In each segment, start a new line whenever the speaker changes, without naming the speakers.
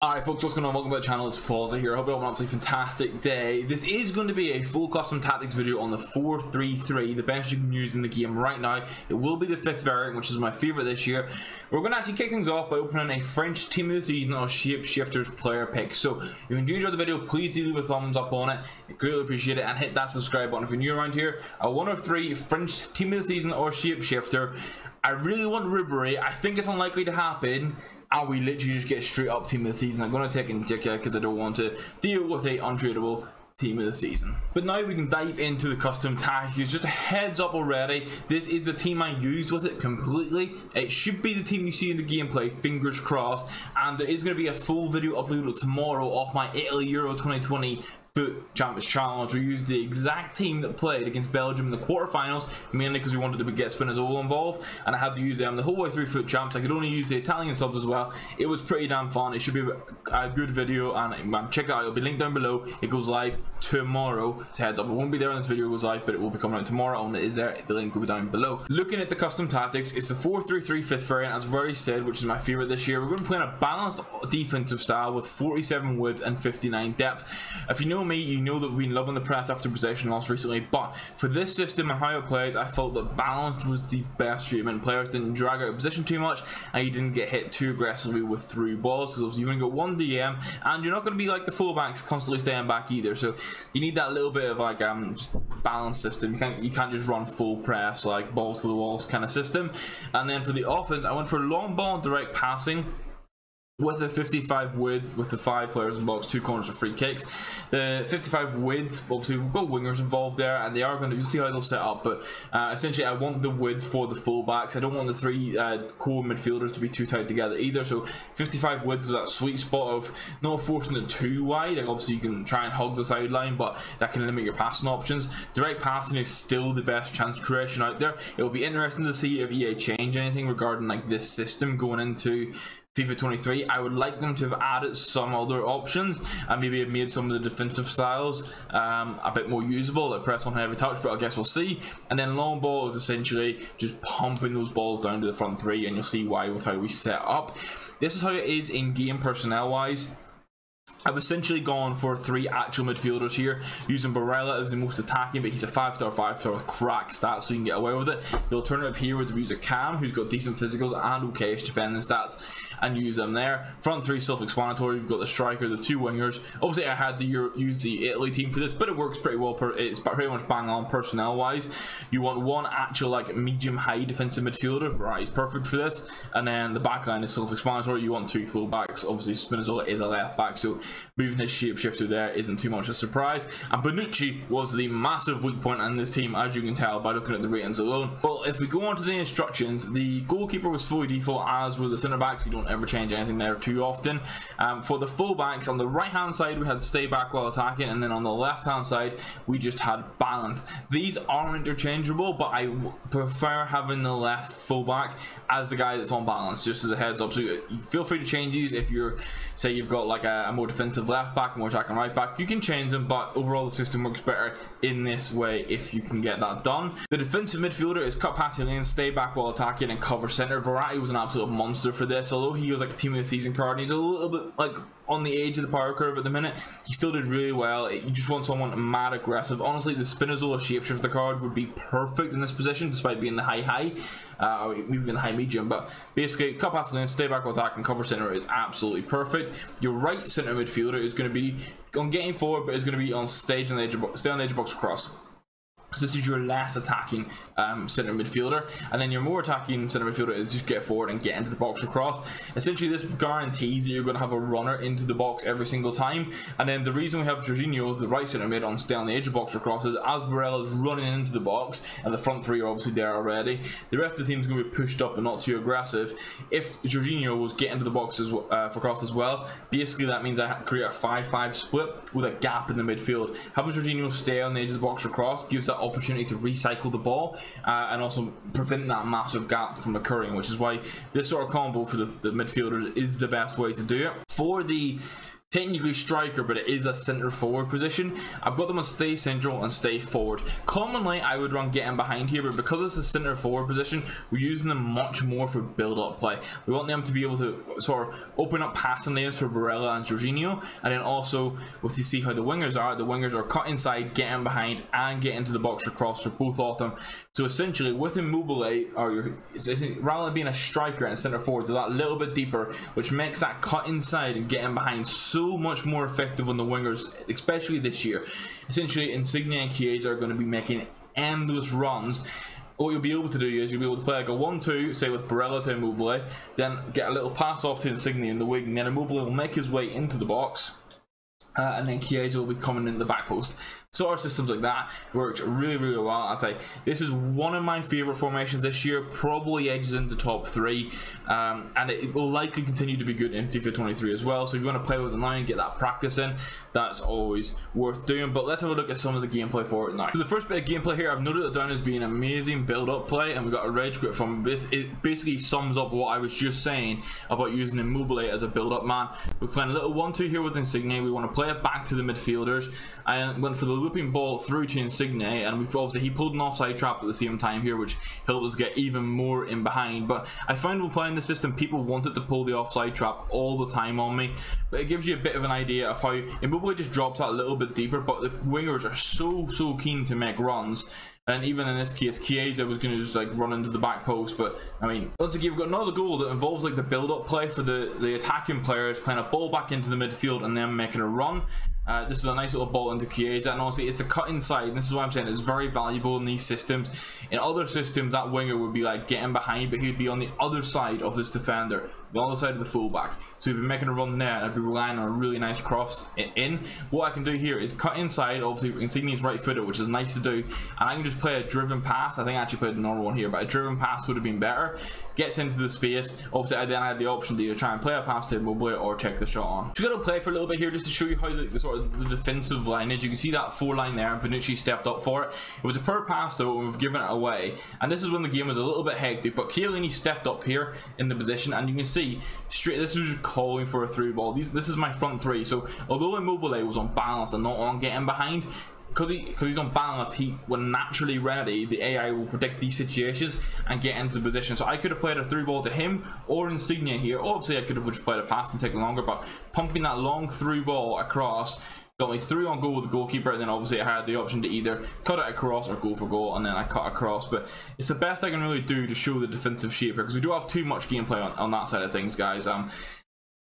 Alright folks, what's going on? Welcome back to the channel. It's Forza here. I hope you all have an absolutely fantastic day. This is going to be a full custom tactics video on the 4-3-3, the best you can use in the game right now. It will be the 5th variant, which is my favourite this year. We're going to actually kick things off by opening a French Team of the Season or Shapeshifters player pick. So if you do enjoy the video, please do leave a thumbs up on it. I greatly appreciate it, and hit that subscribe button if you're new around here. A 1 of 3 French Team of the Season or Shapeshifter. I really want Ribéry. I think it's unlikely to happen. And we literally just get straight up Team of the Season. I'm going to take Ndicka because I don't want to deal with a untradeable Team of the Season. But now we can dive into the custom tactics. Just a heads up already, this is the team I used with it completely. It should be the team you see in the gameplay, fingers crossed. And there is going to be a full video uploaded tomorrow of my Italy Euro 2020 Foot Champions Challenge. We used the exact team that played against Belgium in the quarterfinals, mainly because we wanted to get Spinazzola involved, and I had to use them the whole way through Foot Champs. I could only use the Italian subs as well. It was pretty damn fun. It should be a good video, and man, check it out. It'll be linked down below. It goes live tomorrow. It's heads up. It won't be there when this video goes live, but it will be coming out tomorrow, and it is there. The link will be down below. Looking at the custom tactics, it's the 4-3-3 5th variant, as I've already said, which is my favorite this year. We're going to play in a balanced defensive style with 47 width and 59 depth. If you know me, you know that we've been loving the press after possession loss recently, but for this system and how it plays, I felt that balance was the best treatment. Players didn't drag out of position too much, and you didn't get hit too aggressively with through balls, because you've only got one DM, and you're not going to be like the fullbacks constantly staying back either. So you need that little bit of like just balance system. You can't just run full press, like balls to the walls kind of system. And then for the offense, I went for long ball and direct passing with a 55 width, with the 5 players in box, 2 corners for free kicks. The 55 width, obviously we've got wingers involved there, and they are going to, you'll see how they'll set up, but essentially I want the width for the fullbacks. I don't want the 3 core midfielders to be too tight together either, so 55 width was that sweet spot of not forcing it too wide. Like obviously you can try and hug the sideline, but that can limit your passing options. Direct passing is still the best chance creation out there. It will be interesting to see if EA change anything regarding like this system going into FIFA 23. I would like them to have added some other options and maybe have made some of the defensive styles a bit more usable, like press on heavy touch, but I guess we'll see. And then long ball is essentially just pumping those balls down to the front 3, and you'll see why with how we set up. This is how it is in game personnel wise. I've essentially gone for 3 actual midfielders here, using Barella as the most attacking, but he's a 5-star crack stat, so you can get away with it. The alternative here would be use a Cam, who's got decent physicals and okayish defending stats, and use them there. Front 3 self-explanatory. You've got the striker, the 2 wingers. Obviously I had to use the Italy team for this, but it works pretty well. It's pretty much bang on personnel wise. You want 1 actual like medium high defensive midfielder, right? He's perfect for this. And then the back line is self-explanatory. You want 2 full-backs. Obviously Spinazzola is a left back, so moving his shapeshifter there isn't too much of a surprise. And Bonucci was the massive weak point in this team, as you can tell by looking at the ratings alone. Well, if we go on to the instructions, the goalkeeper was fully default, as were the centre backs. We don't ever change anything there too often. For the fullbacks, on the right hand side we had stay back while attacking, and then on the left hand side we just had balance. These are interchangeable, but I prefer having the left fullback as the guy that's on balance, just as a heads up. So you feel free to change these if you're, say you've got like a more defensive left back and more attacking right back. You can change them, but overall the system works better in this way if you can get that done. The defensive midfielder is cut past the lane, stay back while attacking, and cover center. Verratti was an absolute monster for this. Although he was like a Team of the Season card, and he's a little bit like on the edge of the power curve at the minute, he still did really well. You just want someone mad aggressive. Honestly, the Spinazzola shapeshifter card would be perfect in this position, despite being the high or maybe even the high medium. But basically, cut past the lane, stay back attack, and cover center is absolutely perfect. Your right center midfielder is going to be on getting forward, but is going to be on stage on the edge of stay on the edge of box across. So this is your less attacking centre midfielder, and then your more attacking centre midfielder is just get forward and get into the box or cross. Essentially this guarantees that you're going to have a runner into the box every single time. And then the reason we have Jorginho, the right centre mid, on stay on the edge of box or cross is as Barella is running into the box, and the front 3 are obviously there already, the rest of the team is going to be pushed up and not too aggressive. If Jorginho was getting into the box as, for cross as well, basically that means I create a 5-5 split with a gap in the midfield. Having Jorginho stay on the edge of the box or cross gives that opportunity to recycle the ball and also prevent that massive gap from occurring, which is why this sort of combo for the midfielders is the best way to do it. For the technically striker, but it is a center forward position. I've got them on stay central and stay forward. Commonly I would run getting behind here, but because it's a center forward position, we're using them much more for build up play. We want them to be able to sort of open up passing lanes for Barella and Jorginho, and then also with you see how the wingers are cut inside, getting behind and get into the box for cross for both of them. So essentially with Immobile, or rather than being a striker and center forward, so that little bit deeper, which makes that cut inside and getting behind so much more effective on the wingers, especially this year. Essentially Insigne and Chiesa are going to be making endless runs. What you'll be able to do is you'll be able to play like a 1-2, say with Barella to Immobile, then get a little pass off to Insigne in the wing, and then Immobile will make his way into the box, and then Chiesa will be coming in the back post. Sort of systems like that works really well. I say this is one of my favorite formations this year, probably edges into top 3, and it will likely continue to be good in FIFA 23 as well. So if you want to play with it now and get that practice in, that's always worth doing. But let's have a look at some of the gameplay for it now. So the first bit of gameplay here, I've noted it down as being amazing build up play, and we got a rage quit from this. It basically sums up what I was just saying about using Immobile as a build up man. We're playing a little 1-2 here with Insigne. We want to play it back to the midfielders. I went for the looping ball through to Insigne, and obviously he pulled an offside trap at the same time here, which helped us get even more in behind. But I find while playing the system, people wanted to pull the offside trap all the time on me, but it gives you a bit of an idea of how Immobile just drops that a little bit deeper, but the wingers are so keen to make runs. And even in this case, Chiesa was going to just like run into the back post. But I mean, once again, we've got another goal that involves like the build-up play for the attacking players, playing a ball back into the midfield and then making a run. This is a nice little ball into Chiesa, and honestly, it's a cut inside. And this is what I'm saying, it's very valuable in these systems. In other systems, that winger would be like getting behind, but he'd be on the other side of this defender, the other side of the fullback. So he'd be making a run there, and I'd be relying on a really nice cross in. What I can do here is cut inside. Obviously, Insigne's right footed, which is nice to do, and I can just play a driven pass. I think I actually played a normal one here, but a driven pass would have been better. Gets into the space. Obviously, then I had the option to either try and play a pass to Immobile or take the shot on. So we're going to play for a little bit here just to show you how the sort of the defensive line is. You can see that 4 line there, and Bonucci stepped up for it. It was a poor pass though, and we've given it away. And this is when the game was a little bit hectic, but Chiellini stepped up here in the position, and you can see straight, this was just calling for a through ball. This is my front 3. So although Immobile was on balance and not on getting behind, because he's unbalanced, when naturally ready, the AI will predict these situations and get into the position. So I could have played a through ball to him or Insigne here. Obviously I could have just played a pass and taken longer, but pumping that long through ball across got me through on goal with the goalkeeper, and then obviously I had the option to either cut it across or go for goal, and then I cut across. But it's the best I can really do to show the defensive shape here, because we do have too much gameplay on that side of things, guys.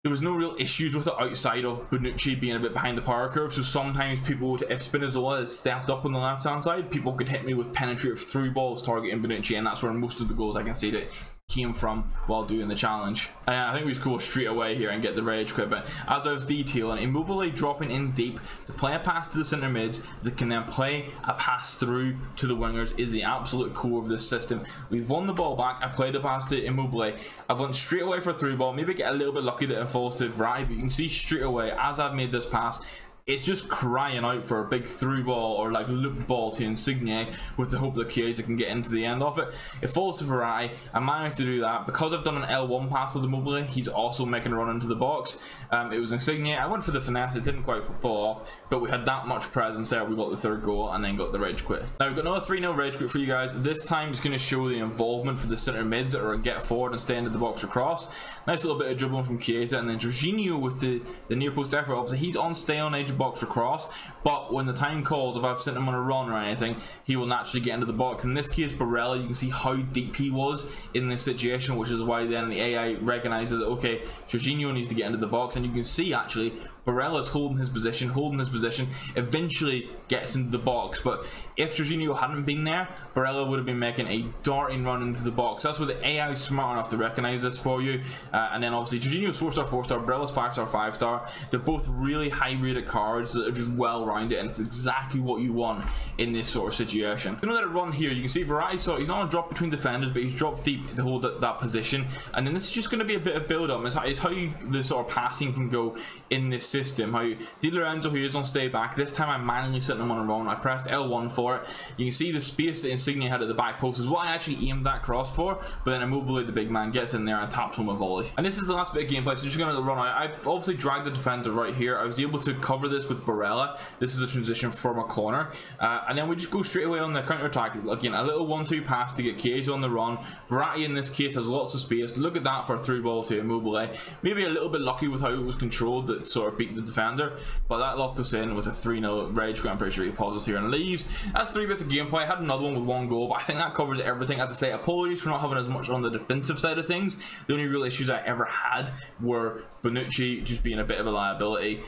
There was no real issues with it outside of Bonucci being a bit behind the power curve, so sometimes people, if Spinazzola is stepped up on the left hand side, people could hit me with penetrative through balls targeting Bonucci, and that's where most of the goals I can see that came from while doing the challenge. And I think we just go straight away here and get the rage quit. But as I was detailing, Immobile dropping in deep to play a pass to the centre mids that can then play a pass through to the wingers is the absolute core of this system. We've won the ball back. I played the pass to Immobile. I've went straight away for a through ball. Maybe get a little bit lucky that it falls to Vrij, but you can see straight away as I've made this pass, it's just crying out for a big through ball or like looped ball to Insigne with the hope that Chiesa can get into the end of it. It falls to Vrij. I managed to do that. Because I've done an L1 pass with Immobile, he's also making a run into the box. It was Insigne. I went for the finesse. It didn't quite fall off, but we had that much presence there. We got the 3rd goal and then got the rage quit. Now we've got another 3-0 rage quit for you guys. This time it's going to show the involvement for the centre mids that are get forward and stay into the box across. Nice little bit of dribbling from Chiesa, and then Jorginho with the near post effort. Obviously he's on stay on edge of box for cross, but when the time calls, if I've sent him on a run or anything, he will naturally get into the box. In this case, Barella, you can see how deep he was in this situation, which is why then the AI recognizes that, okay, Jorginho needs to get into the box, and you can see actually Barella's holding his position, eventually gets into the box. But if Jorginho hadn't been there, Barella would have been making a darting run into the box. That's where the AI is smart enough to recognize this for you. And then obviously Jorginho's 4-star, 4-star, Barella's 5-star, 5-star. They're both really high rated cards that are just well rounded, and it's exactly what you want in this sort of situation. You know that run here, you can see Vrij, so he's on a drop between defenders, but he's dropped deep to hold that position. And then this is just going to be a bit of build up. It's how the sort of passing can go in this system, how Di Lorenzo, who is on stay back, this time I'm manually setting him on a run. I pressed L1 for it. You can see the space that Insigne had at the back post is what I actually aimed that cross for, but then Immobile, the big man, gets in there and taps home a volley. And this is the last bit of gameplay, so I'm just going to run out. I obviously dragged the defender right here. I was able to cover this with Barella. This is a transition from a corner. And then we just go straight away on the counter-attack. Again, a little 1-2 pass to get Chiesa on the run. Verratti in this case has lots of space. Look at that for a through ball to Immobile. Maybe a little bit lucky with how it was controlled that sort of beat the defender, but that locked us in with a 3-0 rage. I'm pretty sure he pauses here and leaves. That's 3 bits of gameplay. I had another one with 1 goal, but I think that covers everything. As I say, apologies for not having as much on the defensive side of things. The only real issues I ever had were Bonucci just being a bit of a liability.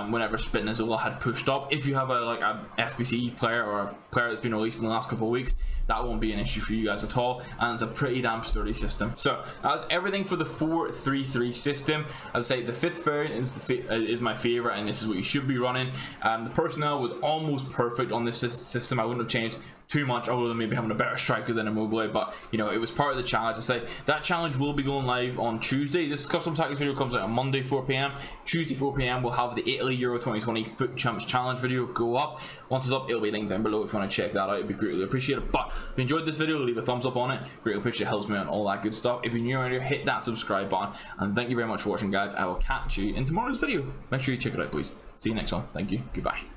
Whenever Spinazzola had pushed up. If you have a SBC player or a player that's been released in the last couple of weeks, that won't be an issue for you guys at all, and it's a pretty damn sturdy system. So that's everything for the 4-3-3 system. As I say, the 5th variant is my favorite, and this is what you should be running. The personnel was almost perfect on this system. I wouldn't have changed too much other than maybe having a better striker than Immobile, but you know, it was part of the challenge. I say that challenge will be going live on Tuesday. This custom tactics video comes out on Monday 4 PM. Tuesday 4 PM we'll have the Italy Euro 2020 Foot Champs challenge video go up. Once it's up, it'll be linked down below if you want to check that out. It'd be greatly appreciated. But if you enjoyed this video, leave a thumbs up on it. Greatly appreciate it, helps me out and all that good stuff. If you're new around here, hit that subscribe button, and thank you very much for watching, guys. I will catch you in tomorrow's video. Make sure you check it out, please. See you next one. Thank you. Goodbye.